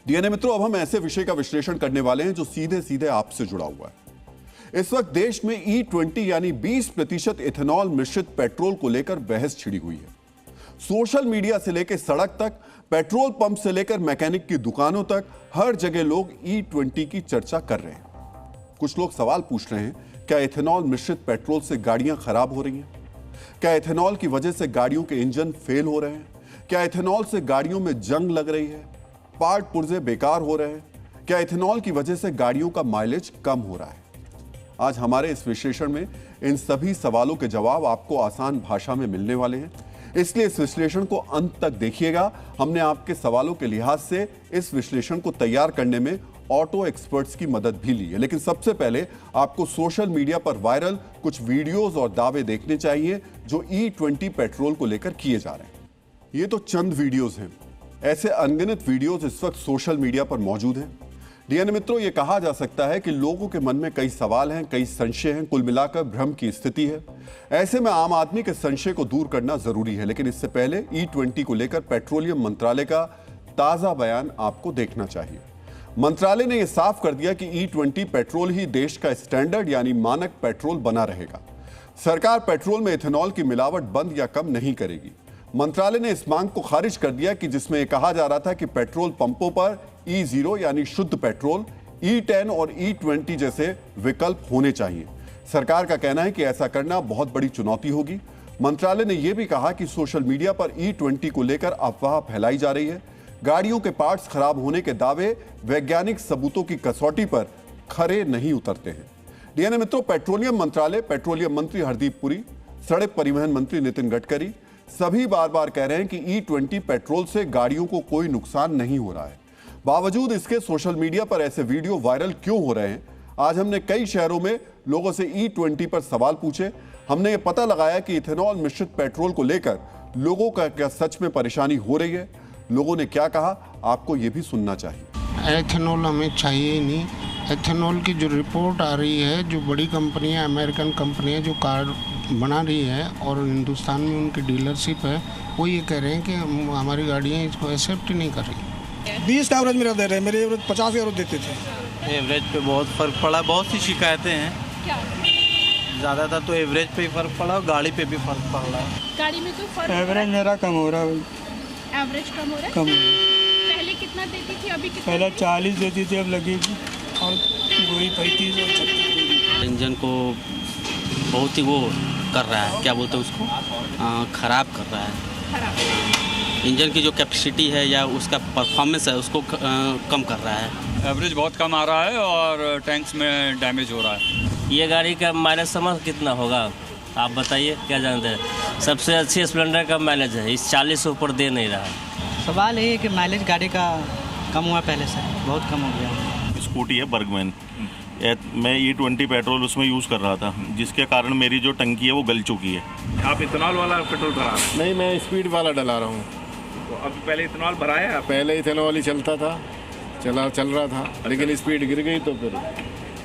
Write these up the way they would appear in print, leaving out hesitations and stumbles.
DNA मित्रों, अब हम ऐसे विषय का विश्लेषण करने वाले हैं जो सीधे सीधे आपसे जुड़ा हुआ है। इस वक्त देश में E20 यानी 20% इथेनॉल मिश्रित पेट्रोल को लेकर बहस छिड़ी हुई है। सोशल मीडिया से लेकर सड़क तक, पेट्रोल पंप से लेकर मैकेनिक की दुकानों तक, हर जगह लोग E20 की चर्चा कर रहे हैं। कुछ लोग सवाल पूछ रहे हैं, क्या इथेनॉल मिश्रित पेट्रोल से गाड़ियां खराब हो रही हैं? क्या इथेनॉल की वजह से गाड़ियों के इंजन फेल हो रहे हैं? क्या इथेनॉल से गाड़ियों में जंग लग रही है? पार्ट पुर्जे बेकार हो रहे हैं? क्या इथेनॉल की वजह से गाड़ियों का माइलेज कम हो रहा है? आज हमारे इस विश्लेषण में इन सभी सवालों के जवाब आपको आसान भाषा में मिलने वाले हैं, इसलिए इस विश्लेषण को अंत तक देखिएगा। हमने आपके सवालों के लिहाज से इस विश्लेषण को तैयार करने में ऑटो एक्सपर्ट्स की मदद भी ली है। लेकिन सबसे पहले आपको सोशल मीडिया पर वायरल कुछ वीडियोस और दावे देखने चाहिए जो E20 पेट्रोल को लेकर किए जा रहे हैं। ये तो चंद वीडियोस हैं, ऐसे अनगिनत वीडियोस इस वक्त सोशल मीडिया पर मौजूद हैं। डीएनए मित्रों, ये कहा जा सकता है कि लोगों के मन में कई सवाल हैं, कई संशय हैं, कुल मिलाकर भ्रम की स्थिति है। ऐसे में आम आदमी के संशय को दूर करना जरूरी है, लेकिन इससे पहले E20 को लेकर पेट्रोलियम मंत्रालय का ताजा बयान आपको देखना चाहिए। मंत्रालय ने यह साफ कर दिया कि E20 पेट्रोल ही देश का स्टैंडर्ड यानी मानक पेट्रोल बना रहेगा। सरकार पेट्रोल में इथेनॉल की मिलावट बंद या कम नहीं करेगी। मंत्रालय ने इस मांग को खारिज कर दिया कि जिसमें यह कहा जा रहा था कि पेट्रोल पंपों पर E0 यानी शुद्ध पेट्रोल, E10 और E20 जैसे विकल्प होने चाहिए। सरकार का कहना है कि ऐसा करना बहुत बड़ी चुनौती होगी। मंत्रालय ने यह भी कहा कि सोशल मीडिया पर E20 को लेकर अफवाह फैलाई जा रही है। गाड़ियों के पार्ट्स खराब होने के दावे वैज्ञानिक सबूतों की कसौटी पर खरे नहीं उतरते हैं। डीएनए मित्रों, पेट्रोलियम मंत्रालय, पेट्रोलियम मंत्री हरदीप पुरी, सड़क परिवहन मंत्री नितिन गडकरी सभी बार बार कह रहे हैं कि E20 पेट्रोल से गाड़ियों को कोई नुकसान नहीं हो रहा है। बावजूद इसके सोशल मीडिया पर ऐसे वीडियो वायरल क्यों हो रहे हैं? आज हमने कई शहरों में लोगों से E20 पर सवाल पूछे। हमने ये पता लगाया कि इथेनॉल मिश्रित पेट्रोल को लेकर लोगों का क्या सच में परेशानी हो रही है। लोगों ने क्या कहा, आपको ये भी सुनना चाहिए। एथेनॉल हमें चाहिए ही नहीं। एथेनॉल की जो रिपोर्ट आ रही है, जो बड़ी कंपनियां, अमेरिकन कंपनियां जो कार बना रही है और हिंदुस्तान में उनकी डीलरशिप है, वो ये कह रहे हैं कि हमारी गाड़ियाँ इसको एक्सेप्ट नहीं कर रही। 20 का एवरेज मेरा दे रहे हैं, मेरे एवरेज 50 का एवरेज देते थे। एवरेज पे बहुत फ़र्क पड़ा, बहुत सी शिकायतें हैं। क्या? ज़्यादातर तो एवरेज पे ही फ़र्क पड़ा और गाड़ी पे भी फ़र्क पड़ रहा है। गाड़ी में कोई फ़र्क? एवरेज मेरा कम हो रहा है। एवरेज कम हो रहा है? कम। पहले कितना देती थी, अभी कितना? पहले 40 देती थी, अब लगेगी और वही 35 और 36। इंजन को बहुत ही वो कर रहा है, क्या बोलते हैं उसको, ख़राब कर रहा है। खराब। इंजन की जो कैपेसिटी है या उसका परफॉर्मेंस है उसको कम कर रहा है। एवरेज बहुत कम आ रहा है और टैंक्स में डैमेज हो रहा है। ये गाड़ी का माइलेज समझ कितना होगा, आप बताइए, क्या जानते हैं? सबसे अच्छी स्प्लेंडर का माइलेज है, इस 40 से ऊपर दे नहीं रहा। सवाल ये है कि माइलेज गाड़ी का कम हुआ, पहले से बहुत कम हो गया। स्कूटी है बर्गमैन, मैं E20 पेट्रोल उसमें यूज़ कर रहा था, जिसके कारण मेरी जो टंकी है वो गल चुकी है। आप इथेनॉल वाला पेट्रोल भरा रहे हैं? नहीं, मैं स्पीड वाला डला रहा हूँ। तो अब पहले इथेनॉल भराया है? पहले इथेनॉल ही चलता था, चल रहा था। अच्छा। लेकिन स्पीड गिर गई तो फिर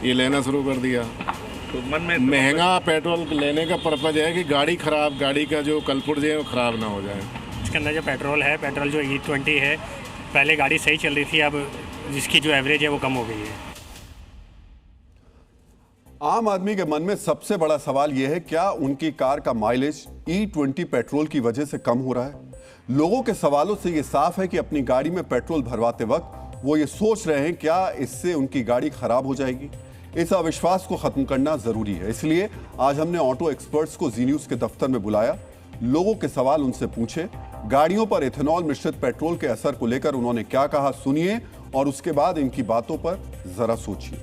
ये लेना शुरू कर दिया। तो मन में महंगा पेट्रोल लेने का पर्पज है कि गाड़ी खराब, गाड़ी का जो कलपुर्जे है वो ख़राब ना हो जाए। इसके अंदर जो पेट्रोल है, पेट्रोल जो E20 है, पहले गाड़ी सही चल रही थी, अब जिसकी जो एवरेज है वो कम हो गई है। आम आदमी के मन में सबसे बड़ा सवाल यह है, क्या उनकी कार का माइलेज E20 पेट्रोल की वजह से कम हो रहा है? लोगों के सवालों से यह साफ है कि अपनी गाड़ी में पेट्रोल भरवाते वक्त वो ये सोच रहे हैं, क्या इससे उनकी गाड़ी खराब हो जाएगी? इस अविश्वास को खत्म करना जरूरी है। इसलिए आज हमने ऑटो एक्सपर्ट्स को जी न्यूज के दफ्तर में बुलाया, लोगों के सवाल उनसे पूछे। गाड़ियों पर इथेनॉल मिश्रित पेट्रोल के असर को लेकर उन्होंने क्या कहा, सुनिए और उसके बाद इनकी बातों पर जरा सोचिए।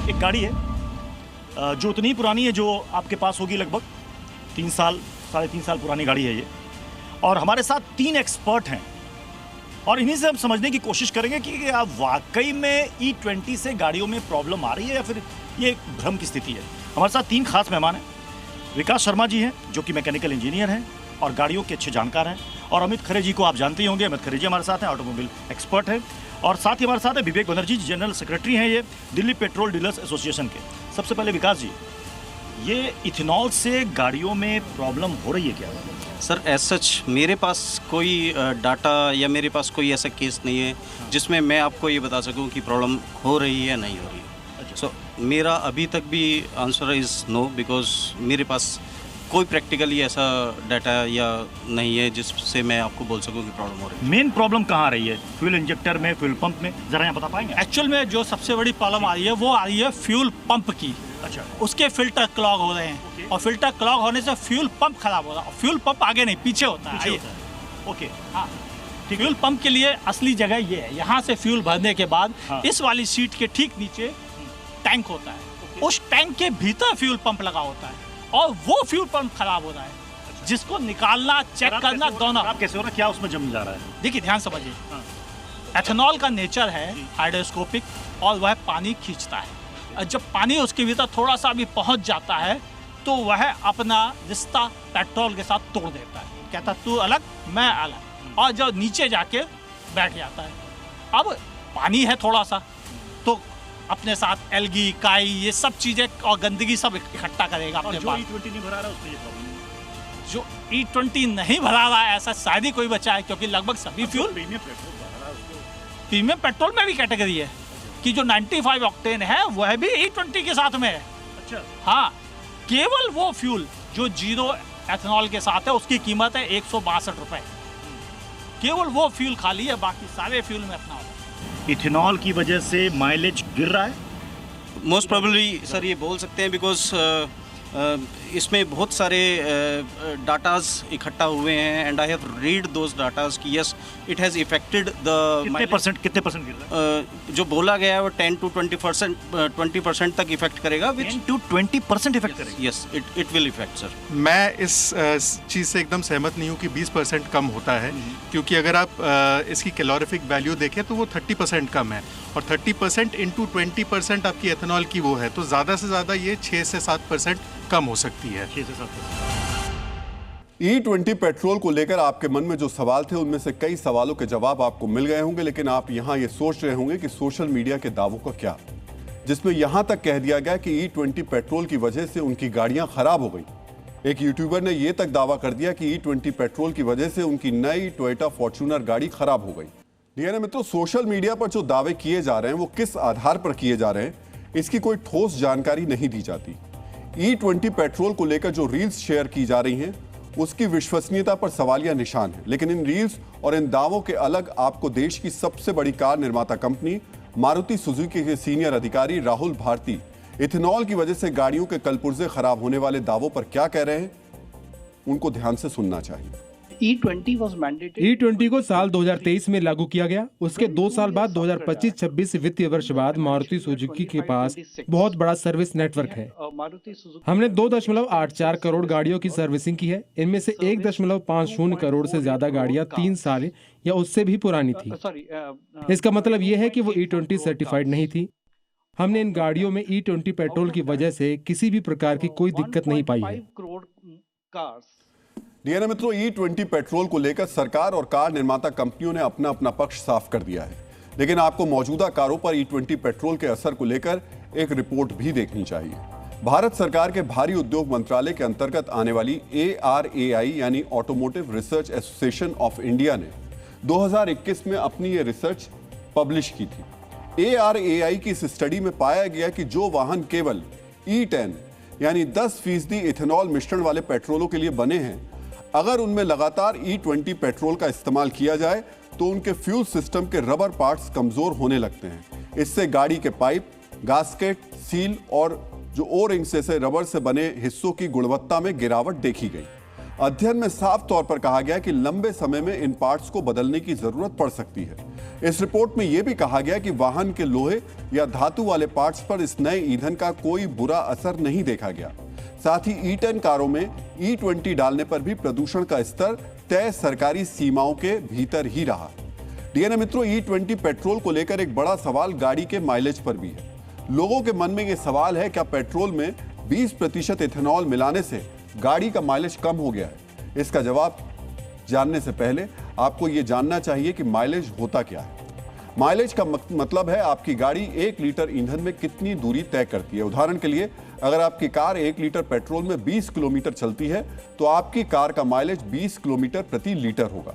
एक गाड़ी है जो उतनी ही पुरानी है जो आपके पास होगी, लगभग 3 साल, 3.5 साल पुरानी गाड़ी है ये। और हमारे साथ 3 एक्सपर्ट हैं और इन्हीं से हम समझने की कोशिश करेंगे कि आप वाकई में E20 से गाड़ियों में प्रॉब्लम आ रही है या फिर ये भ्रम की स्थिति है। हमारे साथ 3 खास मेहमान हैं। विकास शर्मा जी हैं जो कि मैकेनिकल इंजीनियर हैं और गाड़ियों के अच्छे जानकार हैं, और अमित खरे जी को आप जानते ही होंगे। अमित खरे जी हमारे साथ हैं, ऑटोमोबाइल एक्सपर्ट हैं। और साथ ही हमारे साथ है विवेक बनर्जी, जनरल सेक्रेटरी हैं ये दिल्ली पेट्रोल डीलर्स एसोसिएशन के। सबसे पहले विकास जी, ये इथेनॉल से गाड़ियों में प्रॉब्लम हो रही है क्या? सर एज सच मेरे पास कोई डाटा या मेरे पास कोई ऐसा केस नहीं है जिसमें मैं आपको ये बता सकूं कि प्रॉब्लम हो रही है या नहीं हो रही है। सो मेरा अभी तक भी आंसर इज़ नो, बिकॉज मेरे पास कोई प्रैक्टिकली ऐसा डाटा या नहीं है जिससे मैं आपको बोल सकूं कि प्रॉब्लम हो रही है। मेन प्रॉब्लम कहाँ आ रही है? फ्यूल इंजेक्टर में, फ्यूल पंप में? ज़रा यहाँ बता पाएंगे? एक्चुअल में जो सबसे बड़ी प्रॉब्लम आ रही है वो आ रही है फ्यूल पंप की। अच्छा। उसके फिल्टर क्लॉग हो रहे हैं और फिल्टर क्लॉग होने से फ्यूल पंप खराब हो रहा है। फ्यूल पंप आगे नहीं पीछे होता है। ओके, हाँ, फ्यूल पंप के लिए असली जगह ये है। यहाँ से फ्यूल भरने के बाद इस वाली सीट के ठीक नीचे टैंक होता है। उस टैंक के भीतर फ्यूल पंप लगा होता है और वो फ्यूल पंप खराब हो रहा है, जिसको निकालना, चेक करना दोनों। आप कैसे हो रहा है? क्या उसमें जम जा रहा है? देखिए ध्यान समझिए, एथेनॉल का नेचर है हाइड्रोस्कोपिक और वह पानी खींचता है। जब पानी उसके भीतर थोड़ा सा भी पहुंच जाता है तो वह अपना रिश्ता पेट्रोल के साथ तोड़ देता है, कहता तू अलग मैं अलग, और जब नीचे जाके बैठ जाता है। अब पानी है थोड़ा सा तो अपने साथ एल्गी, काई, ये सब चीज़ें और गंदगी सब इकट्ठा करेगा अपने पास। E20 नहीं भरा रहा उसमें ये प्रॉब्लम। जो E20 नहीं भरा रहा है ऐसा शायद ही कोई बचा है, क्योंकि लगभग सभी फ्यूल प्रीमियम पेट्रोल में भी कैटेगरी है कि जो 95 ऑक्टेन है वह भी E20 के साथ में है। अच्छा। हाँ, केवल वो फ्यूल जो जीरो एथेनॉल के साथ है उसकी कीमत है 162 रुपये। केवल वो फ्यूल खाली है, बाकी सारे फ्यूल में अपना होता है। इथेनॉल की वजह से माइलेज गिर रहा है? मोस्ट प्रोबेबली सर ये बोल सकते हैं, बिकॉज इसमें बहुत सारे डाटाज इकट्ठा हुए हैं and I have read those datas कि yes it has affected the कितने परसेंट गिर रहा है? जो बोला गया है वो 10 to 20% तक इफेक्ट करेगा। 10 to 20% इफेक्ट करेगा? Yes, it will effect sir. मैं इस चीज़ से एकदम सहमत नहीं हूँ कि 20% कम होता है, क्योंकि अगर आप इसकी कैलोरीफिक वैल्यू देखें तो वो 30% कम है और 30% इंटू 20% आपकी एथेनॉल की वो है, तो ज़्यादा से ज़्यादा ये 6 से 7% कम हो सकती है। 6 से 7%। E20 पेट्रोल को लेकर आपके मन में जो सवाल थे उनमें से कई सवालों के जवाब आपको मिल गए होंगे, लेकिन आप यहां ये सोच रहे होंगे कि सोशल मीडिया के दावों का क्या, जिसमें यहां तक कह दिया गया कि E20 पेट्रोल की वजह से उनकी गाड़ियां खराब हो गई। एक यूट्यूबर ने यह तक दावा कर दिया कि E20 पेट्रोल की वजह से उनकी नई टोयोटा फॉर्च्यूनर गाड़ी खराब हो गई। डीएनए मित्रों, सोशल मीडिया पर जो दावे किए जा रहे हैं वो किस आधार पर किए जा रहे हैं, इसकी कोई ठोस जानकारी नहीं दी जाती। E20 पेट्रोल को लेकर जो रील्स शेयर की जा रही हैं उसकी विश्वसनीयता पर सवालिया निशान है, लेकिन इन रील्स और इन दावों के अलग आपको देश की सबसे बड़ी कार निर्माता कंपनी मारुति सुजुकी के सीनियर अधिकारी राहुल भारती इथेनॉल की वजह से गाड़ियों के कलपुर्जे खराब होने वाले दावों पर क्या कह रहे हैं, उनको ध्यान से सुनना चाहिए। E20 को साल 2023 में लागू किया गया। उसके 2 साल बाद 2025-26 वित्तीय वर्ष बाद मारुति सुजुकी के पास बहुत बड़ा सर्विस नेटवर्क है। हमने 2.84 करोड़ गाड़ियों की सर्विसिंग की है। इनमें से 1.50 करोड़ से ज्यादा गाड़ियां 3 साल या उससे भी पुरानी थी। इसका मतलब यह है कि वो E20 सर्टिफाइड नहीं थी। हमने इन गाड़ियों में E20 पेट्रोल की वजह से किसी भी प्रकार की कोई दिक्कत नहीं पाई है। डीएनए मित्रों, E20 पेट्रोल को लेकर सरकार और कार निर्माता कंपनियों ने अपना अपना पक्ष साफ कर दिया है, लेकिन आपको मौजूदा कारों पर E20 पेट्रोल के असर को लेकर एक रिपोर्ट भी देखनी चाहिए। भारत सरकार के भारी उद्योग मंत्रालय के अंतर्गत आने वाली ARAI यानी automotive research association of India ने 2021 में अपनी ये रिसर्च पब्लिश की थी। ARAI की इस स्टडी में पाया गया कि जो वाहन केवल E10 यानी 10% इथेनॉल मिश्रण वाले पेट्रोलों के लिए बने हैं, अगर उनमें लगातार E20 पेट्रोल का इस्तेमाल किया जाए तो उनके फ्यूल सिस्टम के रबर पार्ट्स कमजोर होने लगते हैं। इससे गाड़ी के पाइप, गास्केट, सील और जो ओ रिंग्स जैसे रबर से बने हिस्सों की गुणवत्ता में गिरावट देखी गई। अध्ययन में साफ तौर पर कहा गया कि लंबे समय में इन पार्ट्स को बदलने की जरूरत पड़ सकती है। इस रिपोर्ट में यह भी कहा गया कि वाहन के लोहे या धातु वाले पार्ट्स पर इस नए ईंधन का कोई बुरा असर नहीं देखा गया। साथ ही E10 कारों में E20 डालने पर भी प्रदूषण का स्तर तय सरकारी सीमाओं के भीतर ही रहा। डीएनए मित्रों, E20 पेट्रोल को लेकर एक बड़ा सवाल गाड़ी के माइलेज पर भी है। लोगों के मन में यह सवाल है, क्या पेट्रोल में 20% इथेनॉल मिलाने से गाड़ी का माइलेज कम हो गया है? इसका जवाब जानने से पहले आपको यह जानना चाहिए कि माइलेज होता क्या है। माइलेज का मतलब है आपकी गाड़ी 1 लीटर ईंधन में कितनी दूरी तय करती है। उदाहरण के लिए अगर आपकी कार 1 लीटर पेट्रोल में 20 किलोमीटर चलती है तो आपकी कार का माइलेज 20 किलोमीटर प्रति लीटर होगा।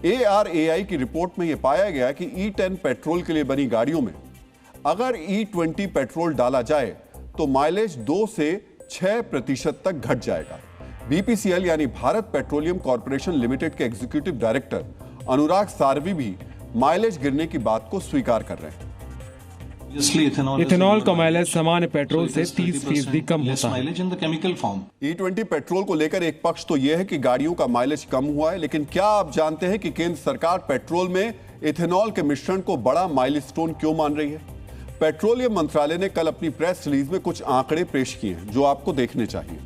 ARAI की रिपोर्ट में यह पाया गया कि E10 पेट्रोल के लिए बनी गाड़ियों में अगर E20 पेट्रोल डाला जाए तो माइलेज 2 से 6% तक घट जाएगा। BPCL यानी भारत पेट्रोलियम कॉर्पोरेशन लिमिटेड के एग्जीक्यूटिव डायरेक्टर अनुराग सारवी भी माइलेज गिरने की बात को स्वीकार कर रहे हैं। इथेनॉल का माइलेज सामान्य पेट्रोल से 30% कम होता है। E20 पेट्रोल को लेकर एक पक्ष तो यह है कि गाड़ियों का माइलेज कम हुआ है, लेकिन क्या आप जानते हैं कि केंद्र सरकार पेट्रोल में इथेनॉल के मिश्रण को बड़ा माइलस्टोन क्यों मान रही है? पेट्रोलियम मंत्रालय ने कल अपनी प्रेस रिलीज में कुछ आंकड़े पेश किए हैं जो आपको देखने चाहिए।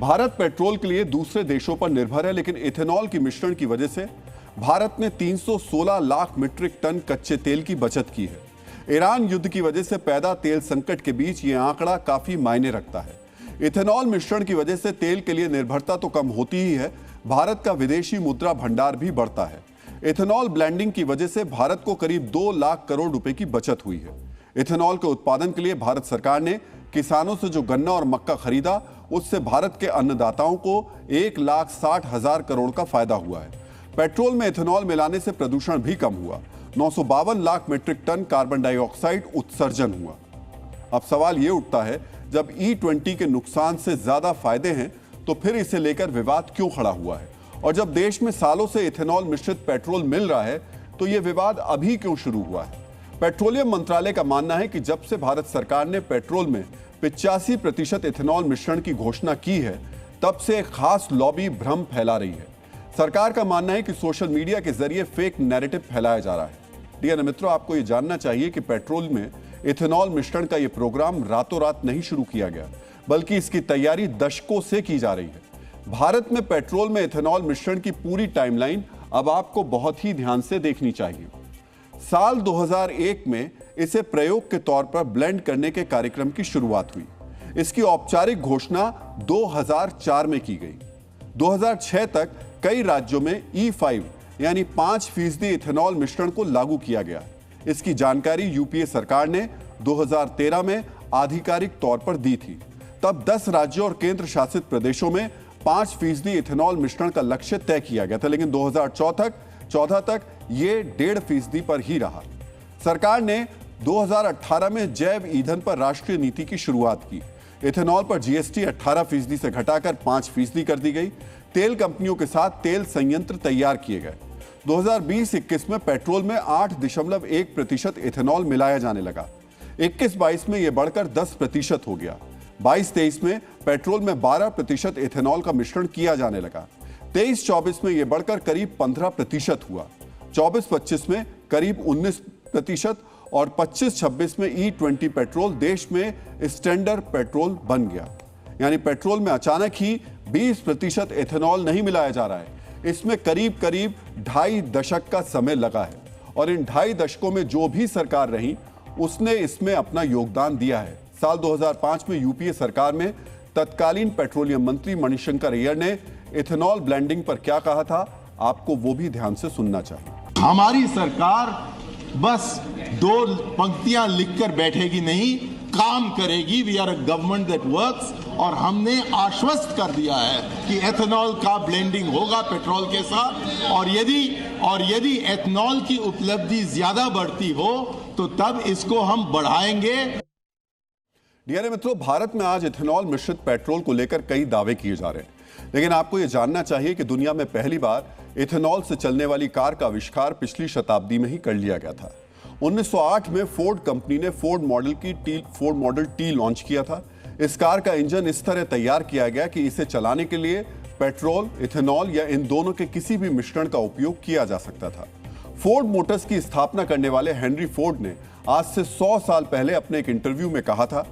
भारत पेट्रोल के लिए दूसरे देशों पर निर्भर है, लेकिन इथेनॉल की मिश्रण की वजह से भारत ने 316 लाख मीट्रिक टन कच्चे तेल की बचत की है। ईरान युद्ध की वजह से पैदा तेल संकट के बीच यह आंकड़ा काफी मायने रखता है। इथेनॉल मिश्रण की वजह से तेल के लिए निर्भरता तो कम होती ही है, भारत का विदेशी मुद्रा भंडार भी बढ़ता है। इथेनॉल ब्लेंडिंग की वजह से भारत को करीब 2 लाख करोड़ रुपए की बचत हुई है। इथेनॉल के उत्पादन के लिए भारत सरकार ने किसानों से जो गन्ना और मक्का खरीदा, उससे भारत के अन्नदाताओं को 1,60,000 करोड़ का फायदा हुआ है। पेट्रोल में इथेनॉल मिलाने से प्रदूषण भी कम हुआ। 952 lakh metric ton carbon dioxide उत्सर्जन हुआ। अब सवाल यह उठता है, जब E20 के नुकसान से ज्यादा फायदे हैं तो फिर इसे लेकर विवाद क्यों खड़ा हुआ है? और जब देश में सालों से इथेनॉल मिश्रित पेट्रोल मिल रहा है तो यह विवाद अभी क्यों शुरू हुआ है? पेट्रोलियम मंत्रालय का मानना है कि जब से भारत सरकार ने पेट्रोल में 85% इथेनॉल मिश्रण की घोषणा की है, तब से एक खास लॉबी भ्रम फैला रही है। सरकार का मानना है कि सोशल मीडिया के जरिए फेक नैरेटिव फैलाया जा रहा है। डियर मित्रों, आपको यह जानना चाहिए कि पेट्रोल में इथेनॉल मिश्रण का यह प्रोग्राम रातों रात नहीं शुरू किया गया, बल्कि इसकी तैयारी दशकों से की जा रही है। भारत में पेट्रोल में इथेनॉल मिश्रण की पूरी टाइमलाइन अब आपको बहुत ही ध्यान से देखनी चाहिए। साल 2001 में इसे प्रयोग के तौर पर ब्लेंड करने के कार्यक्रम की शुरुआत हुई। इसकी औपचारिक घोषणा 2004 में की गई। 2006 तक कई राज्यों में E5 यानी 5% इथेनॉल मिश्रण को लागू किया गया। इसकी जानकारी यूपीए सरकार ने 2013 में आधिकारिक तौर पर दी थी। तब 10 राज्यों और केंद्र शासित प्रदेशों में 5% इथेनॉल मिश्रण का लक्ष्य तय किया गया था, लेकिन 2014 तक ये 1.5% पर ही रहा। सरकार ने 2018 में जैव ईंधन पर राष्ट्रीय नीति की शुरुआत की। इथेनॉल पर जीएसटी 18% से घटाकर 5% कर दी गई। तेल कंपनियों के साथ तेल संयंत्र तैयार किए गए। 2020-21 में पेट्रोल में 8.1% इथेनॉल मिलाया जाने लगा। 21-22 में यह बढ़कर 10% हो गया। 22-23 में पेट्रोल में 12% इथेनॉल का मिश्रण किया जाने लगा। 23-24 में यह बढ़कर करीब 15% हुआ। 24-25 में करीब 19% और 25-26 में E20 पेट्रोल देश में स्टैंडर्ड पेट्रोल बन गया। यानी पेट्रोल में अचानक ही 20% इथेनॉल नहीं मिलाया जा रहा है। इसमें करीब 2.5 दशक का समय लगा है, और इन 2.5 दशकों में जो भी सरकार रही उसने इसमें अपना योगदान दिया है। साल 2005 में यूपीए सरकार में तत्कालीन पेट्रोलियम मंत्री मणिशंकर अय्यर ने इथेनॉल ब्लेंडिंग पर क्या कहा था, आपको वो भी ध्यान से सुनना चाहिए। हमारी सरकार बस 2 पंक्तियां लिखकर बैठेगी नहीं, काम करेगी। We are a government that works. और हमने आश्वस्त कर दिया है कि एथेनॉल का ब्लेंडिंग होगा पेट्रोल के साथ, और यदि एथेनॉल की उपलब्धि ज्यादा बढ़ती हो तो तब इसको हम बढ़ाएंगे। डियर मित्रों, भारत में आज इथेनॉल मिश्रित पेट्रोल को लेकर कई दावे किए जा रहे हैं, लेकिन आपको यह जानना चाहिए कि दुनिया में पहली बार इथेनॉल से चलने वाली कार का आविष्कार पिछली शताब्दी में ही कर लिया गया था। 1908 में फोर्ड कंपनी ने फोर्ड मॉडल टी लॉन्च किया था। इस कार का इंजन इस तरह तैयार किया गया कि इसे चलाने के लिए पेट्रोल, इथेनॉल या इन दोनों के किसी भी मिश्रण का उपयोग किया जा सकता था। फोर्ड मोटर्स की स्थापना करने वाले हेनरी फोर्ड ने आज से 100 साल पहले अपने एक इंटरव्यू में कहा था,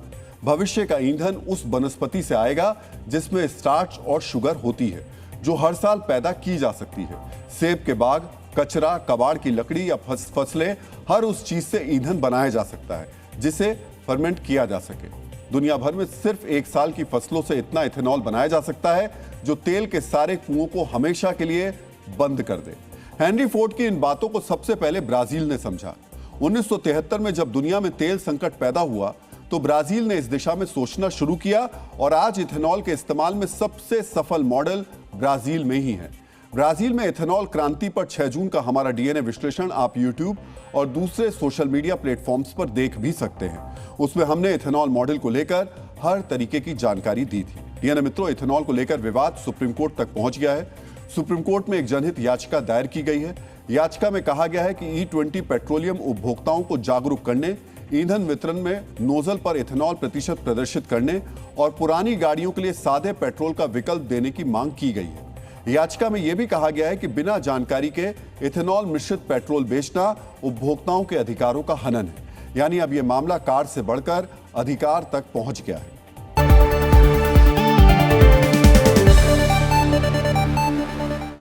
भविष्य का ईंधन उस वनस्पति से आएगा जिसमें स्टार्च और शुगर होती है, जो हर साल पैदा की जा सकती है। सेब के बाग, कचरा, कबाड़ की लकड़ी या फसलें, हर उस चीज से ईंधन बनाया जा सकता है जिसे फर्मेंट किया जा सके। दुनिया भर में सिर्फ 1 साल की फसलों से इतना इथेनॉल बनाया जा सकता है जो तेल के सारे कुओं को हमेशा के लिए बंद कर दे। हेनरी फोर्ड की इन बातों को सबसे पहले ब्राजील ने समझा। 1973 में जब दुनिया में तेल संकट पैदा हुआ तो ब्राजील ने इस दिशा में सोचना शुरू किया और आज इथेनॉल के इस्तेमाल में सबसे सफल मॉडल ब्राजील में ही है। ब्राजील में इथेनॉल क्रांति पर 6 जून का हमारा डीएनए विश्लेषण आप यूट्यूब और दूसरे सोशल मीडिया प्लेटफॉर्म्स पर देख भी सकते हैं। उसमें हमने इथेनॉल मॉडल को लेकर हर तरीके की जानकारी दी थी। डीएनए मित्रों, इथेनॉल को लेकर विवाद सुप्रीम कोर्ट तक पहुंच गया है। सुप्रीम कोर्ट में एक जनहित याचिका दायर की गई है। याचिका में कहा गया है कि E20 पेट्रोलियम उपभोक्ताओं को जागरूक करने, ईंधन वितरण में नोजल पर इथेनॉल प्रतिशत प्रदर्शित करने और पुरानी गाड़ियों के लिए सादे पेट्रोल का विकल्प देने की मांग की गई है। याचिका में यह भी कहा गया है कि बिना जानकारी के इथेनॉल मिश्रित पेट्रोल बेचना उपभोक्ताओं के अधिकारों का हनन है। यानी अब यह मामला कार से बढ़कर अधिकार तक पहुंच गया है।